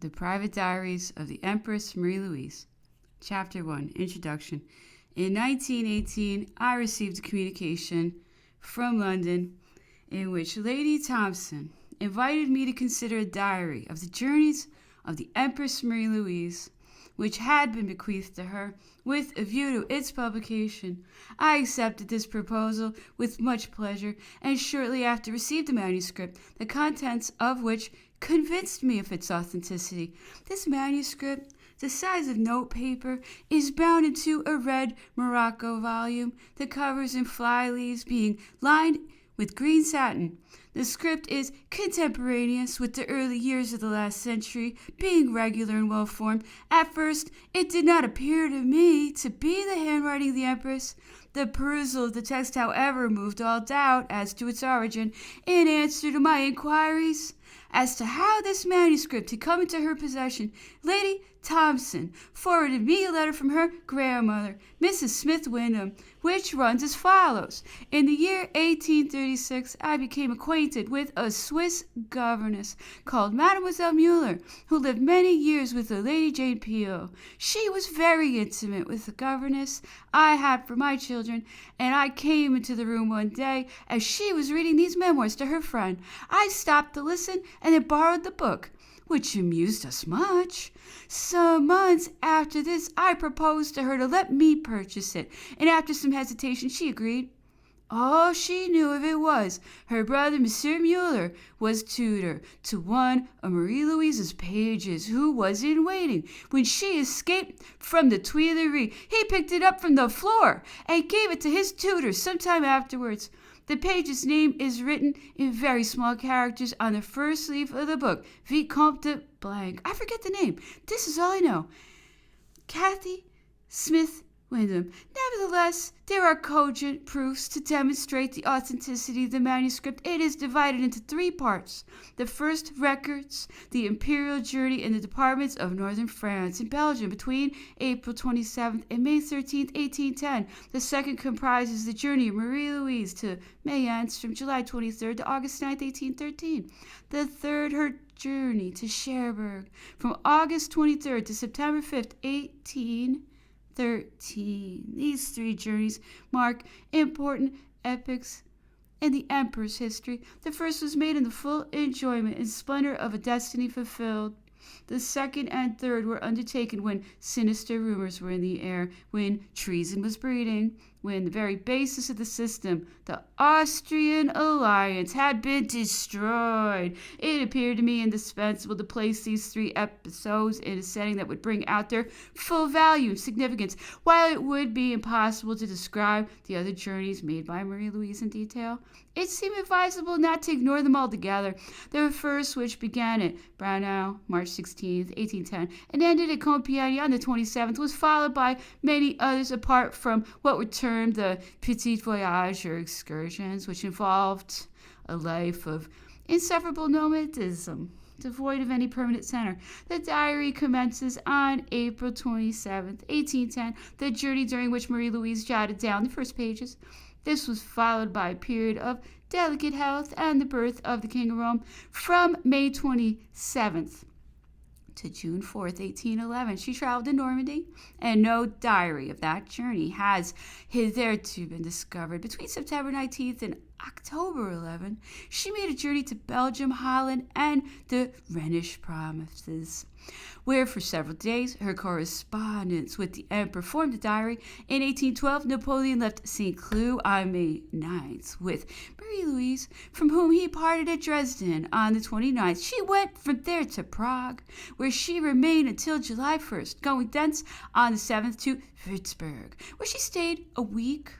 The Private Diaries of the Empress Marie Louise. Chapter 1, Introduction. In 1918, I received a communication from London in which Lady Thompson invited me to consider a diary of the journeys of the Empress Marie Louise, which had been bequeathed to her with a view to its publication. I accepted this proposal with much pleasure, and shortly after received a manuscript, the contents of which convinced me of its authenticity. This manuscript, the size of notepaper, is bound into a red morocco volume, the covers and fly leaves being lined with green satin. The script is contemporaneous with the early years of the last century, being regular and well-formed. At first, it did not appear to me to be the handwriting of the Empress. The perusal of the text, however, removed all doubt as to its origin. In answer to my inquiries as to how this manuscript had come into her possession, Lady Thompson forwarded me a letter from her grandmother, Mrs. Smith Wyndham, which runs as follows. In the year 1836, I became acquainted with a Swiss governess called Mademoiselle Muller, who lived many years with the Lady Jane Peel. She was very intimate with the governess I had for my children, and I came into the room one day as she was reading these memoirs to her friend. I stopped to listen and then borrowed the book, which amused us much. Some months after this, I proposed to her to let me purchase it, and after some hesitation, she agreed. All she knew of it was her brother, Monsieur Muller, was tutor to one of Marie Louise's pages, who was in waiting. When she escaped from the Tuileries, he picked it up from the floor and gave it to his tutor some time afterwards. The page's name is written in very small characters on the first leaf of the book, Vicomte de Blanc. I forget the name. This is all I know. Kathy Smith Wyndham. Nevertheless, there are cogent proofs to demonstrate the authenticity of the manuscript. It is divided into three parts. The first records the imperial journey in the departments of northern France and Belgium between April 27th and May 13th, 1810. The second comprises the journey of Marie Louise to Mayence from July 23rd to August 9th, 1813. The third, her journey to Cherbourg from August 23rd to September 5th, 1813. These three journeys mark important epochs in the Emperor's history. The first was made in the full enjoyment and splendor of a destiny fulfilled. The second and third were undertaken when sinister rumors were in the air, when treason was breeding, when the very basis of the system, the Austrian alliance, had been destroyed. It appeared to me indispensable to place these three episodes in a setting that would bring out their full value and significance, while it would be impossible to describe the other journeys made by Marie Louise in detail. It seemed advisable not to ignore them altogether. The first, which began at Braunau, March 16th, 1810, and ended at Compiègne on the 27th, was followed by many others apart from what were termed the petit voyage or excursions, which involved a life of insufferable nomadism, devoid of any permanent center. The diary commences on April 27th, 1810, the journey during which Marie Louise jotted down the first pages. This was followed by a period of delicate health and the birth of the King of Rome from May 27th to June 4th, 1811. She traveled in Normandy, and no diary of that journey has hitherto been discovered. Between September 19th and October 11th, she made a journey to Belgium, Holland, and the Rhenish provinces, where for several days her correspondence with the Emperor formed a diary. In 1812, Napoleon left St. Cloud on May 9th with Marie Louise, from whom he parted at Dresden on the 29th. She went from there to Prague, where she remained until July 1st, going thence on the 7th to Würzburg, where she stayed a week.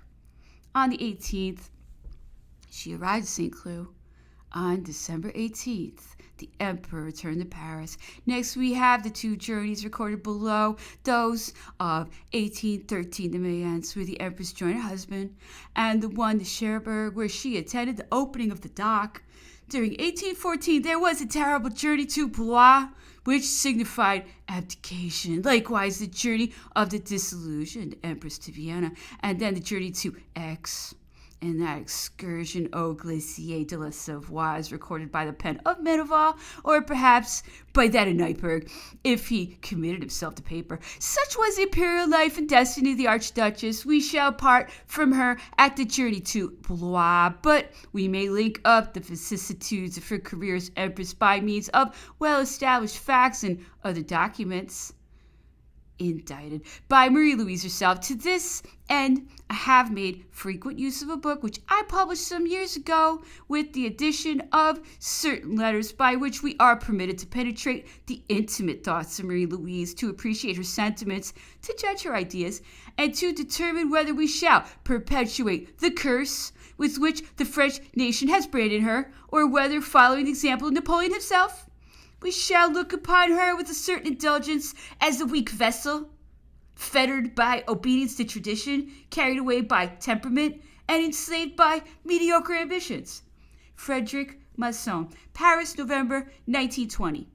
On the 18th, she arrived at St. Cloud. On December 18th, the Emperor returned to Paris. Next, we have the two journeys recorded below, those of 1813 to Mayence, where the Empress joined her husband, and the one to Cherbourg, where she attended the opening of the dock. During 1814, there was a terrible journey to Blois, which signified abdication. Likewise, the journey of the disillusioned Empress to Vienna, and then the journey to Aix. and that excursion au glacier de la Savoie is recorded by the pen of Meneval, or perhaps by that of Neipperg, if he committed himself to paper. Such was the imperial life and destiny of the Archduchess. We shall part from her at the journey to Blois, but we may link up the vicissitudes of her career as Empress by means of well-established facts and other documents indited by Marie Louise herself. To this end, I have made frequent use of a book which I published some years ago with the addition of certain letters by which we are permitted to penetrate the intimate thoughts of Marie Louise, to appreciate her sentiments, to judge her ideas, and to determine whether we shall perpetuate the curse with which the French nation has branded her, or whether, following the example of Napoleon himself, we shall look upon her with a certain indulgence as a weak vessel, fettered by obedience to tradition, carried away by temperament, and enslaved by mediocre ambitions. Frederic Masson, Paris, November 1920.